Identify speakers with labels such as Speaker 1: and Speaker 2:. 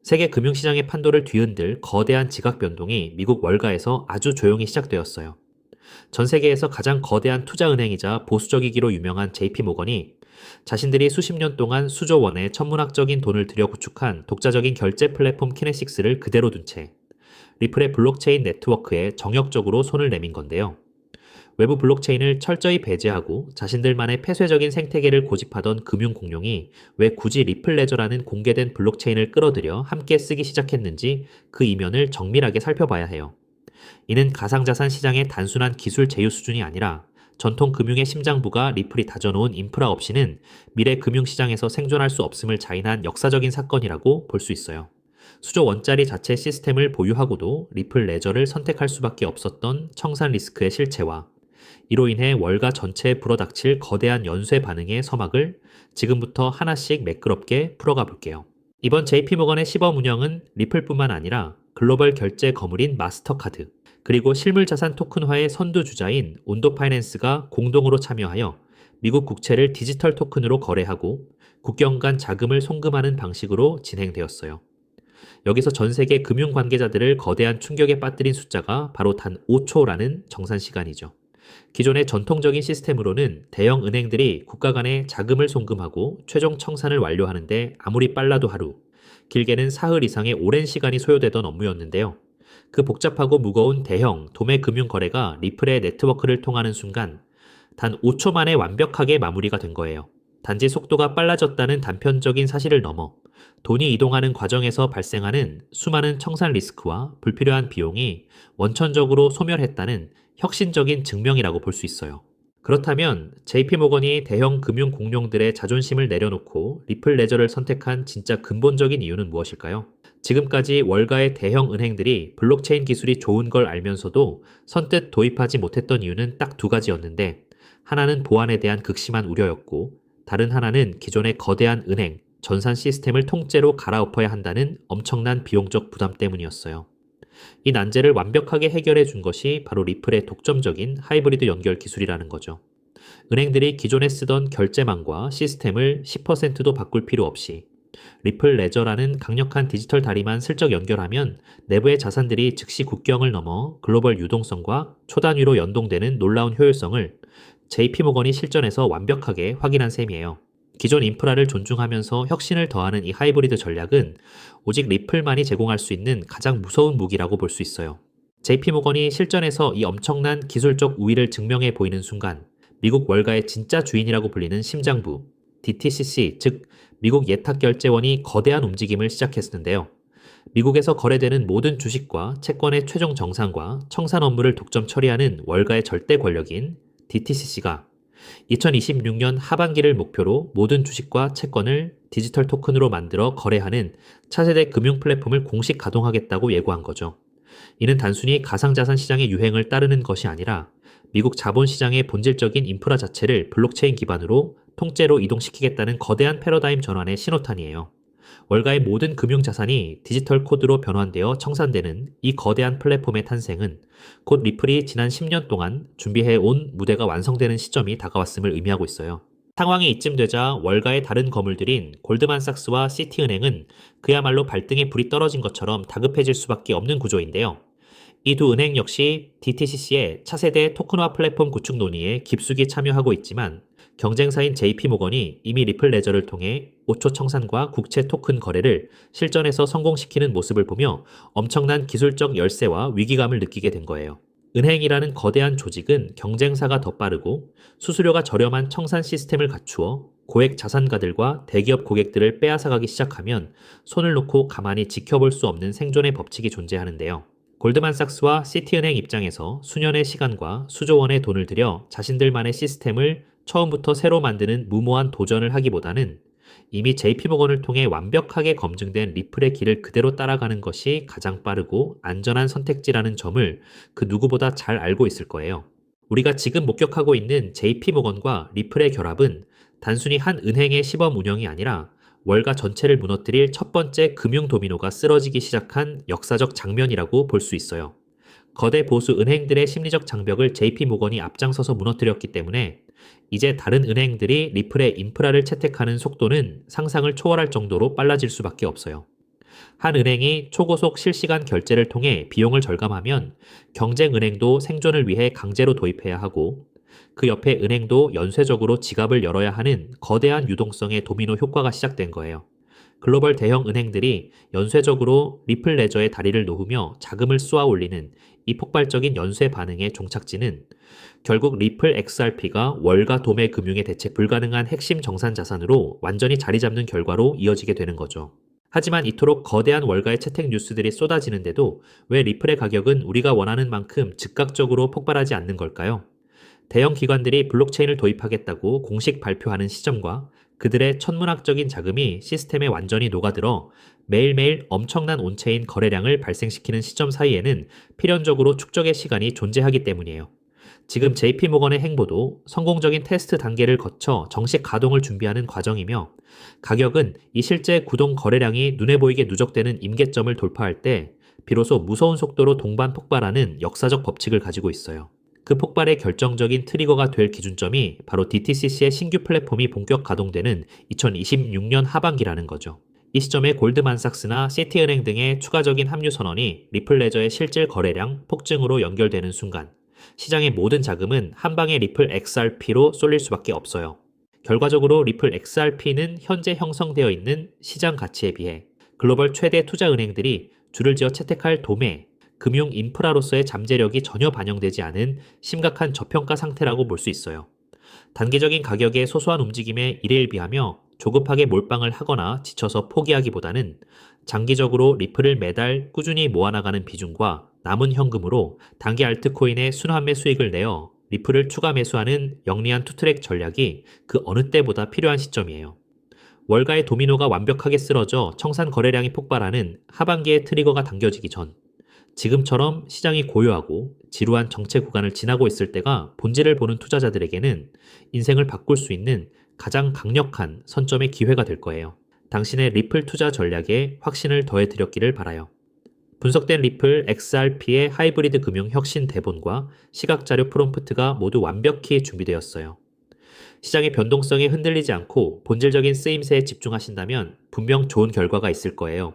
Speaker 1: 세계 금융시장의 판도를 뒤흔들 거대한 지각 변동이 미국 월가에서 아주 조용히 시작되었어요. 전 세계에서 가장 거대한 투자은행이자 보수적이기로 유명한 JP모건이 자신들이 수십 년 동안 수조 원의 천문학적인 돈을 들여 구축한 독자적인 결제 플랫폼 키네식스를 그대로 둔 채 리플의 블록체인 네트워크에 정역적으로 손을 내민 건데요. 외부 블록체인을 철저히 배제하고 자신들만의 폐쇄적인 생태계를 고집하던 금융 공룡이 왜 굳이 리플 레저라는 공개된 블록체인을 끌어들여 함께 쓰기 시작했는지 그 이면을 정밀하게 살펴봐야 해요. 이는 가상자산 시장의 단순한 기술 제휴 수준이 아니라 전통 금융의 심장부가 리플이 다져놓은 인프라 없이는 미래 금융시장에서 생존할 수 없음을 자인한 역사적인 사건이라고 볼 수 있어요. 수조 원짜리 자체 시스템을 보유하고도 리플 레저를 선택할 수밖에 없었던 청산 리스크의 실체와 이로 인해 월가 전체에 불어닥칠 거대한 연쇄 반응의 서막을 지금부터 하나씩 매끄럽게 풀어가 볼게요. 이번 JP모건의 시범 운영은 리플뿐만 아니라 글로벌 결제 거물인 마스터카드, 그리고 실물자산 토큰화의 선두주자인 온도파이낸스가 공동으로 참여하여 미국 국채를 디지털 토큰으로 거래하고 국경 간 자금을 송금하는 방식으로 진행되었어요. 여기서 전 세계 금융 관계자들을 거대한 충격에 빠뜨린 숫자가 바로 단 5초라는 정산 시간이죠. 기존의 전통적인 시스템으로는 대형 은행들이 국가 간에 자금을 송금하고 최종 청산을 완료하는데 아무리 빨라도 하루, 길게는 사흘 이상의 오랜 시간이 소요되던 업무였는데요. 그 복잡하고 무거운 대형 도매 금융 거래가 리플의 네트워크를 통하는 순간 단 5초 만에 완벽하게 마무리가 된 거예요. 단지 속도가 빨라졌다는 단편적인 사실을 넘어 돈이 이동하는 과정에서 발생하는 수많은 청산 리스크와 불필요한 비용이 원천적으로 소멸했다는 혁신적인 증명이라고 볼 수 있어요. 그렇다면 JP모건이 대형 금융 공룡들의 자존심을 내려놓고 리플 레저를 선택한 진짜 근본적인 이유는 무엇일까요? 지금까지 월가의 대형 은행들이 블록체인 기술이 좋은 걸 알면서도 선뜻 도입하지 못했던 이유는 딱 두 가지였는데, 하나는 보안에 대한 극심한 우려였고 다른 하나는 기존의 거대한 은행, 전산 시스템을 통째로 갈아엎어야 한다는 엄청난 비용적 부담 때문이었어요. 이 난제를 완벽하게 해결해 준 것이 바로 리플의 독점적인 하이브리드 연결 기술이라는 거죠. 은행들이 기존에 쓰던 결제망과 시스템을 10%도 바꿀 필요 없이 리플 레저라는 강력한 디지털 다리만 슬쩍 연결하면 내부의 자산들이 즉시 국경을 넘어 글로벌 유동성과 초단위로 연동되는 놀라운 효율성을 JP모건이 실전에서 완벽하게 확인한 셈이에요. 기존 인프라를 존중하면서 혁신을 더하는 이 하이브리드 전략은 오직 리플만이 제공할 수 있는 가장 무서운 무기라고 볼 수 있어요. JP모건이 실전에서 이 엄청난 기술적 우위를 증명해 보이는 순간 미국 월가의 진짜 주인이라고 불리는 심장부, DTCC, 즉 미국 예탁결제원이 거대한 움직임을 시작했는데요. 미국에서 거래되는 모든 주식과 채권의 최종 정산과 청산 업무를 독점 처리하는 월가의 절대 권력인 DTCC가 2026년 하반기를 목표로 모든 주식과 채권을 디지털 토큰으로 만들어 거래하는 차세대 금융 플랫폼을 공식 가동하겠다고 예고한 거죠. 이는 단순히 가상자산 시장의 유행을 따르는 것이 아니라 미국 자본시장의 본질적인 인프라 자체를 블록체인 기반으로 통째로 이동시키겠다는 거대한 패러다임 전환의 신호탄이에요. 월가의 모든 금융자산이 디지털 코드로 변환되어 청산되는 이 거대한 플랫폼의 탄생은 곧 리플이 지난 10년 동안 준비해온 무대가 완성되는 시점이 다가왔음을 의미하고 있어요. 상황이 이쯤 되자 월가의 다른 거물들인 골드만삭스와 시티은행은 그야말로 발등에 불이 떨어진 것처럼 다급해질 수밖에 없는 구조인데요. 이 두 은행 역시 DTCC의 차세대 토큰화 플랫폼 구축 논의에 깊숙이 참여하고 있지만 경쟁사인 JP모건이 이미 리플 레저를 통해 5초 청산과 국채 토큰 거래를 실전에서 성공시키는 모습을 보며 엄청난 기술적 열세와 위기감을 느끼게 된 거예요. 은행이라는 거대한 조직은 경쟁사가 더 빠르고 수수료가 저렴한 청산 시스템을 갖추어 고액 자산가들과 대기업 고객들을 빼앗아가기 시작하면 손을 놓고 가만히 지켜볼 수 없는 생존의 법칙이 존재하는데요. 골드만삭스와 시티은행 입장에서 수년의 시간과 수조 원의 돈을 들여 자신들만의 시스템을 처음부터 새로 만드는 무모한 도전을 하기보다는 이미 JP모건을 통해 완벽하게 검증된 리플의 길을 그대로 따라가는 것이 가장 빠르고 안전한 선택지라는 점을 그 누구보다 잘 알고 있을 거예요. 우리가 지금 목격하고 있는 JP모건과 리플의 결합은 단순히 한 은행의 시범 운영이 아니라 월가 전체를 무너뜨릴 첫 번째 금융 도미노가 쓰러지기 시작한 역사적 장면이라고 볼 수 있어요. 거대 보수 은행들의 심리적 장벽을 JP모건이 앞장서서 무너뜨렸기 때문에 이제 다른 은행들이 리플의 인프라를 채택하는 속도는 상상을 초월할 정도로 빨라질 수밖에 없어요. 한 은행이 초고속 실시간 결제를 통해 비용을 절감하면 경쟁 은행도 생존을 위해 강제로 도입해야 하고, 그 옆에 은행도 연쇄적으로 지갑을 열어야 하는 거대한 유동성의 도미노 효과가 시작된 거예요. 글로벌 대형 은행들이 연쇄적으로 리플 레저의 다리를 놓으며 자금을 쏘아 올리는 이 폭발적인 연쇄 반응의 종착지는 결국 리플 XRP가 월가 도매 금융에 대체 불가능한 핵심 정산 자산으로 완전히 자리 잡는 결과로 이어지게 되는 거죠. 하지만 이토록 거대한 월가의 채택 뉴스들이 쏟아지는데도 왜 리플의 가격은 우리가 원하는 만큼 즉각적으로 폭발하지 않는 걸까요? 대형 기관들이 블록체인을 도입하겠다고 공식 발표하는 시점과 그들의 천문학적인 자금이 시스템에 완전히 녹아들어 매일매일 엄청난 온체인 거래량을 발생시키는 시점 사이에는 필연적으로 축적의 시간이 존재하기 때문이에요. 지금 JP모건의 행보도 성공적인 테스트 단계를 거쳐 정식 가동을 준비하는 과정이며, 가격은 이 실제 구동 거래량이 눈에 보이게 누적되는 임계점을 돌파할 때 비로소 무서운 속도로 동반 폭발하는 역사적 법칙을 가지고 있어요. 그 폭발의 결정적인 트리거가 될 기준점이 바로 DTCC의 신규 플랫폼이 본격 가동되는 2026년 하반기라는 거죠. 이 시점에 골드만삭스나 시티은행 등의 추가적인 합류 선언이 리플 레저의 실질 거래량 폭증으로 연결되는 순간, 시장의 모든 자금은 한 방에 리플 XRP로 쏠릴 수밖에 없어요. 결과적으로 리플 XRP는 현재 형성되어 있는 시장 가치에 비해 글로벌 최대 투자 은행들이 줄을 지어 채택할 도매, 금융 인프라로서의 잠재력이 전혀 반영되지 않은 심각한 저평가 상태라고 볼 수 있어요. 단기적인 가격의 소소한 움직임에 일일비하며 조급하게 몰빵을 하거나 지쳐서 포기하기보다는 장기적으로 리플을 매달 꾸준히 모아나가는 비중과 남은 현금으로 단기 알트코인의 순환매 수익을 내어 리플을 추가 매수하는 영리한 투트랙 전략이 그 어느 때보다 필요한 시점이에요. 월가의 도미노가 완벽하게 쓰러져 청산 거래량이 폭발하는 하반기의 트리거가 당겨지기 전, 지금처럼 시장이 고요하고 지루한 정체 구간을 지나고 있을 때가 본질을 보는 투자자들에게는 인생을 바꿀 수 있는 가장 강력한 선점의 기회가 될 거예요. 당신의 리플 투자 전략에 확신을 더해드렸기를 바라요. 분석된 리플 XRP의 하이브리드 금융 혁신 대본과 시각자료 프롬프트가 모두 완벽히 준비되었어요. 시장의 변동성에 흔들리지 않고 본질적인 쓰임새에 집중하신다면 분명 좋은 결과가 있을 거예요.